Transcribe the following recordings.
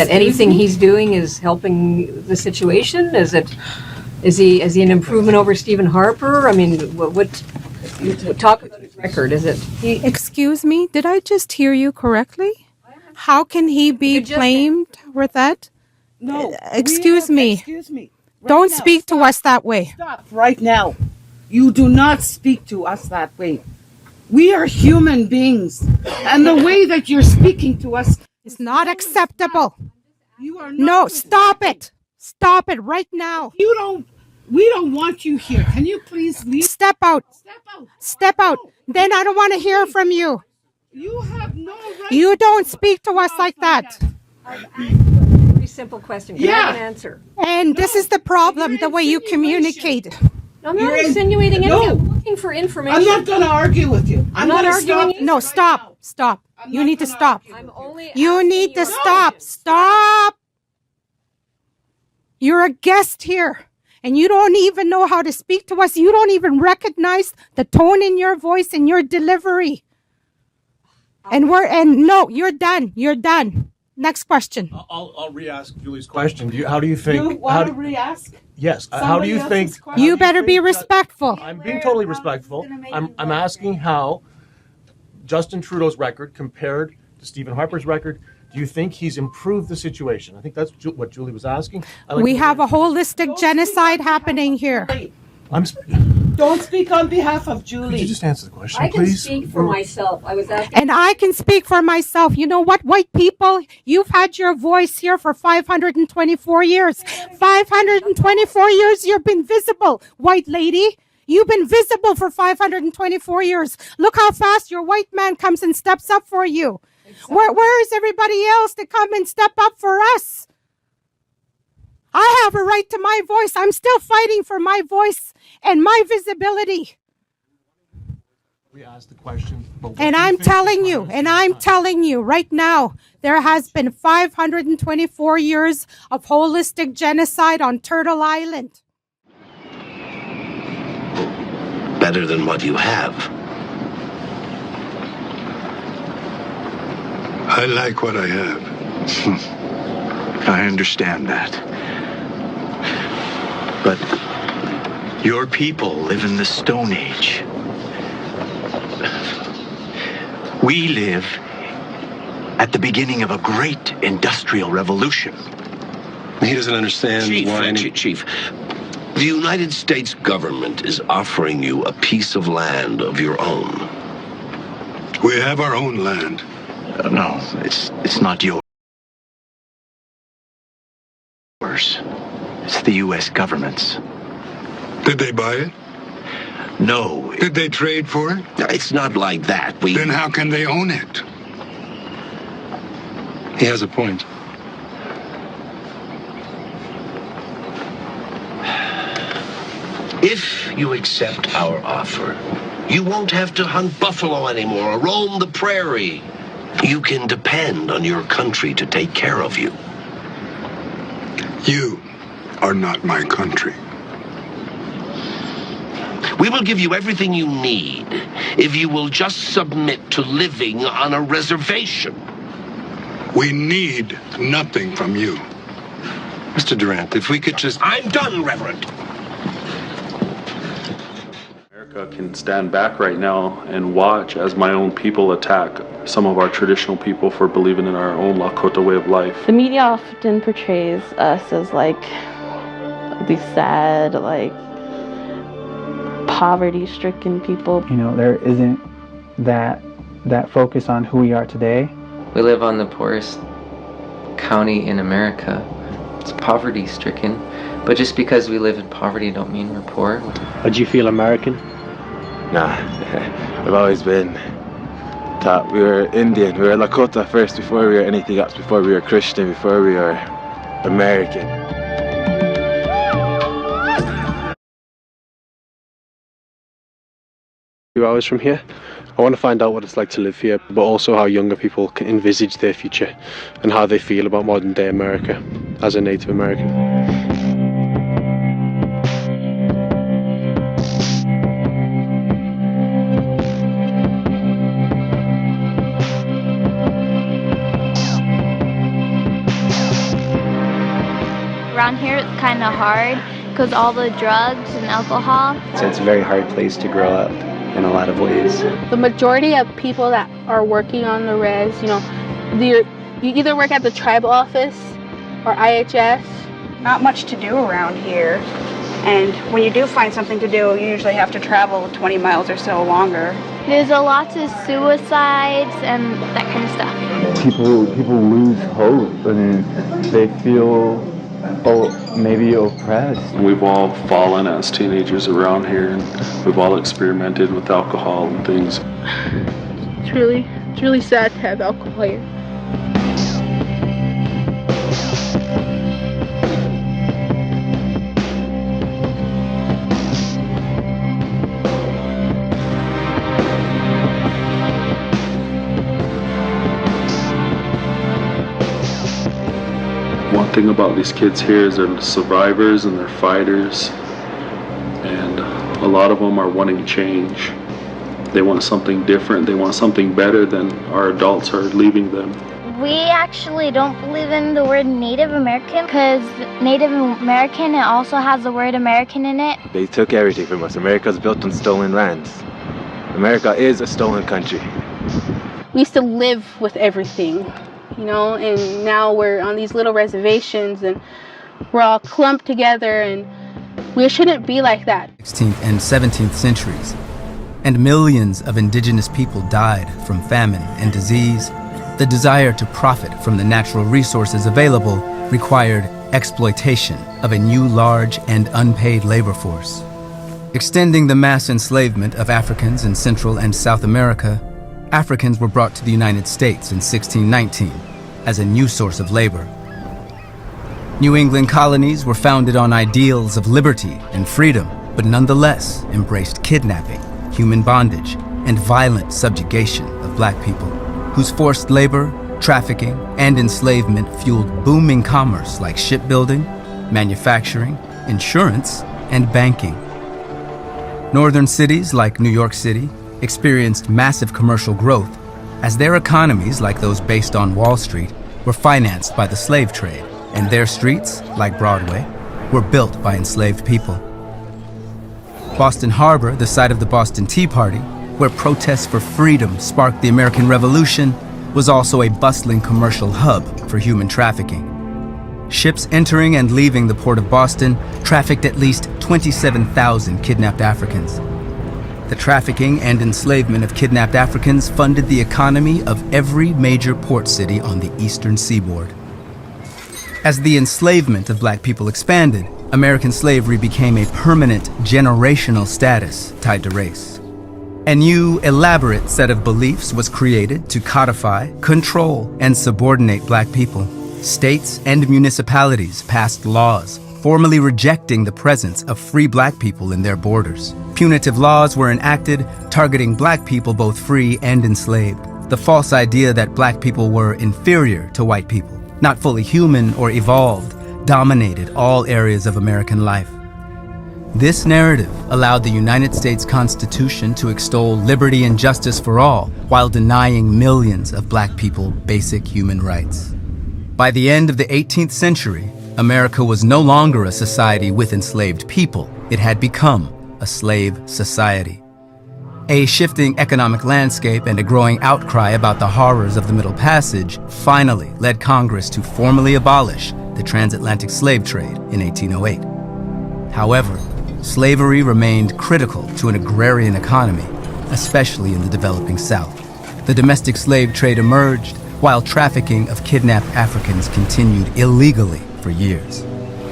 that anything he's doing is helping the situation? Is he an improvement over Stephen Harper? I mean, what talk about his record? Is it? Excuse me, did I just hear you correctly? How can he be blamed with that? No. Excuse me. Excuse me. Don't speak to us that way. Stop right now. You do not speak to us that way. We are human beings. And the way that you're speaking to us It's not acceptable. You are not. No, stop it. Stop it right now. We don't want you here. Can you please leave? Step out. Step out. Step out. No. Then I don't want to hear from you. You have no right. You don't speak to us like that. Very simple question. Can I have an answer? And this is the problem, the way you communicate. I'm not insinuating anything. I'm looking for information. I'm not going to argue with you. I'm not arguing. No, stop. Stop. You need to stop. You need to stop. Stop. You're a guest here. And you don't even know how to speak to us. You don't even recognize the tone in your voice and your delivery. No, you're done. You're done. Next question. I'll re-ask Julie's question. How do you think? You want to re-ask? Yes. How do you think? You better be respectful. I'm being totally respectful. I'm asking how Justin Trudeau's record compared to Stephen Harper's record. Do you think he's improved the situation? I think that's what Julie was asking. We have a holistic genocide happening here. Don't speak on behalf of Julie. Could you just answer the question, I can please? speak for myself. I was asking. And I can speak for myself. You know what, white people? You've had your voice here for 524 years. 524 years you've been visible, white lady. You've been visible for 524 years. Look how fast your white man comes and steps up for you. Exactly. Where is everybody else to come and step up for us? I have a right to my voice. I'm still fighting for my voice and my visibility. We asked the question. And I'm telling you right now, there has been 524 years of holistic genocide on Turtle Island. Better than what you have. I like what I have. I understand that. But your people live in the Stone Age. We live at the beginning of a great industrial revolution. He doesn't understand why. Chief, the United States government is offering you a piece of land of your own. We have our own land. No, it's not yours. It's the U.S. government's. Did they buy it? No. Did they trade for it? It's not like that. Then how can they own it? He has a point. If you accept our offer, you won't have to hunt buffalo anymore or roam the prairie. You can depend on your country to take care of you. You are not my country. We will give you everything you need if you will just submit to living on a reservation. We need nothing from you. Mr. Durant, if we could just... I'm done, Reverend. America can stand back right now and watch as my own people attack some of our traditional people for believing in our own Lakota way of life. The media often portrays us as like these sad, like poverty-stricken people. You know, there isn't that focus on who we are today. We live on the poorest county in America. It's poverty-stricken, but just because we live in poverty don't mean we're poor. Do you feel American? Nah, I've always been taught we were Indian. We were Lakota first before we were anything else, before we were Christian, before we were American. Few hours from here. I want to find out what it's like to live here, but also how younger people can envisage their future and how they feel about modern day America as a Native American. around here it's kind of hard because all the drugs and alcohol. So it's a very hard place to grow up in a lot of ways. The majority of people that are working on the res, you either work at the tribal office or IHS. Not much to do around here. And when you do find something to do, you usually have to travel 20 miles or so longer. There's a lot of suicides and that kind of stuff. People lose hope and they feel maybe oppressed. We've all fallen as teenagers around here, and we've all experimented with alcohol and things. It's really sad to have alcohol here. One thing about these kids here is they're survivors and they're fighters, and a lot of them are wanting change. They want something different, they want something better than our adults are leaving them. We actually don't believe in the word Native American because Native American, it also has the word American in it. They took everything from us. America's built on stolen lands. America is a stolen country. We used to live with everything, and now we're on these little reservations and we're all clumped together, and we shouldn't be like that. 16th and 17th centuries, and millions of indigenous people died from famine and disease. The desire to profit from the natural resources available required exploitation of a new large and unpaid labor force. Extending the mass enslavement of Africans in Central and South America, Africans were brought to the United States in 1619 as a new source of labor. New England colonies were founded on ideals of liberty and freedom, but nonetheless embraced kidnapping, human bondage, and violent subjugation of black people, whose forced labor, trafficking, and enslavement fueled booming commerce like shipbuilding, manufacturing, insurance, and banking. Northern cities like New York City experienced massive commercial growth as their economies, like those based on Wall Street, were financed by the slave trade, and their streets, like Broadway, were built by enslaved people. Boston Harbor, the site of the Boston Tea Party, where protests for freedom sparked the American Revolution, was also a bustling commercial hub for human trafficking. Ships entering and leaving the port of Boston trafficked at least 27,000 kidnapped Africans. The trafficking and enslavement of kidnapped Africans funded the economy of every major port city on the eastern seaboard. As the enslavement of black people expanded, American slavery became a permanent generational status tied to race. A new, elaborate set of beliefs was created to codify, control, and subordinate black people. States and municipalities passed laws formally rejecting the presence of free black people in their borders. Punitive laws were enacted targeting black people both free and enslaved. The false idea that black people were inferior to white people, not fully human or evolved, dominated all areas of American life. This narrative allowed the United States Constitution to extol liberty and justice for all while denying millions of black people basic human rights. By the end of the 18th century, America was no longer a society with enslaved people. It had become a slave society. A shifting economic landscape and a growing outcry about the horrors of the Middle Passage finally led Congress to formally abolish the transatlantic slave trade in 1808. However, slavery remained critical to an agrarian economy, especially in the developing South. The domestic slave trade emerged while trafficking of kidnapped Africans continued illegally for years.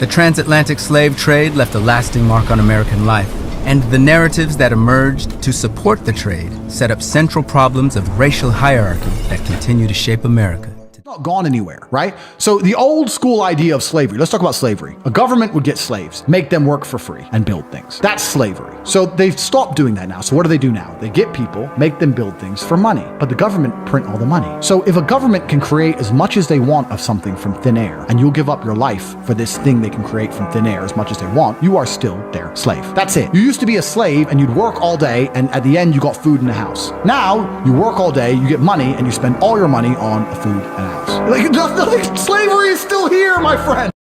The transatlantic slave trade left a lasting mark on American life, and the narratives that emerged to support the trade set up central problems of racial hierarchy that continue to shape America. Not gone anywhere, right? So the old school idea of slavery, let's talk about slavery. A government would get slaves, make them work for free and build things. That's slavery. So they've stopped doing that now. So what do now? They get people, make them build things for money, but the government print all the money. So if a government can create as much as they want of something from thin air, and you'll give up your life for this thing they can create from thin air as much as they want, you are still their slave. That's it. You used to be a slave and you'd work all day, and at the end you got food in the house. Now you work all day, you get money, and you spend all your money on food and a house. Like slavery is still here, my friend.